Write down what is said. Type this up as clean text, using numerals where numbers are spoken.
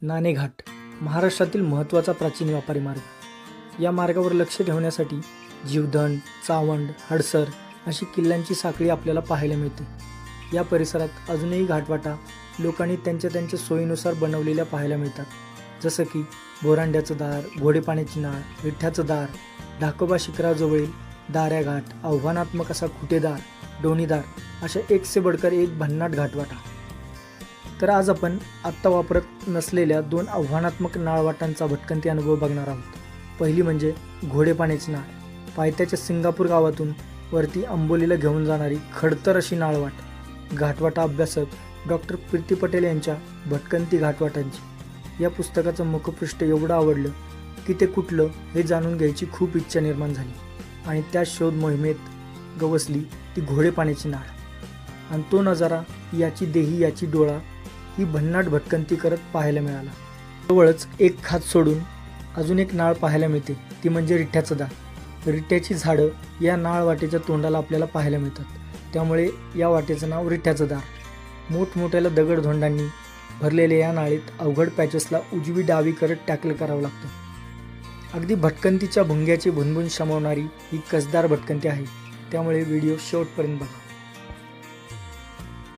नाणेघाट महाराष्ट्रातील महत्त्वाचा प्राचीन व्यापारी मार्ग। या मार्गावर लक्ष ठेवण्यासाठी जीवधन, चावंड, हडसर अशी किल्ल्यांची साखळी आपल्याला पाहायला मिळते। या परिसरात अजूनही घाटवाटा लोकांनी त्यांच्या सोयीनुसार बनवलेल्या पाहायला मिळतात, जसं की बोरांड्याचं दार, घोडेपाण्याची नाळ, विठ्ठ्याचं दार, ढाकोबा शिखराजवळील दाऱ्या घाट, आव्हानात्मक असा खुटेदार, डोणीदार अशा एक से बडकर एक भन्नाट घाटवाटा। तर आज आपण आत्ता वापरत नसलेल्या दोन आव्हानात्मक नाळवाटांचा भटकंती अनुभव बघणार आहोत। पहिली म्हणजे घोडेपाण्याची नाळ, पायथ्याच्या सिंगापूर गावातून वरती अंबोलीला घेऊन जाणारी खडतर अशी नाळवाट। घाटवाटा अभ्यासक डॉक्टर प्रीती पटेल यांच्या भटकंती घाटवाटांची या पुस्तकाचं मुखपृष्ठ एवढं आवडलं की ते कुठलं हे जाणून घ्यायची खूप इच्छा निर्माण झाली आणि त्या शोध मोहिमेत गवसली ती घोडेपाण्याची नाळ। आणि तो नजारा, याची देही याची डोळा ही भन्नाट भटकंती करत पाहायला मिळाला। जवळच एक खात सोडून अजून एक नाळ पाहायला मिळते, ती म्हणजे रिठ्ठ्याचं दार। रिठ्ठ्याची झाडं या नाळ वाटेच्या तोंडाला आपल्याला पाहायला मिळतात, त्यामुळे या वाटेचं नाव रिठ्ठ्याचं दार। मोठमोठ्याला दगडधोंडांनी भरलेल्या या नाळीत अवघड पॅचेसला उजवी डावी करत टॅकल करावं लागतं। अगदी भटकंतीच्या भुंग्याची भुनभुन शमवणारी ही कसदार भटकंती आहे, त्यामुळे व्हिडिओ शेवटपर्यंत बघा।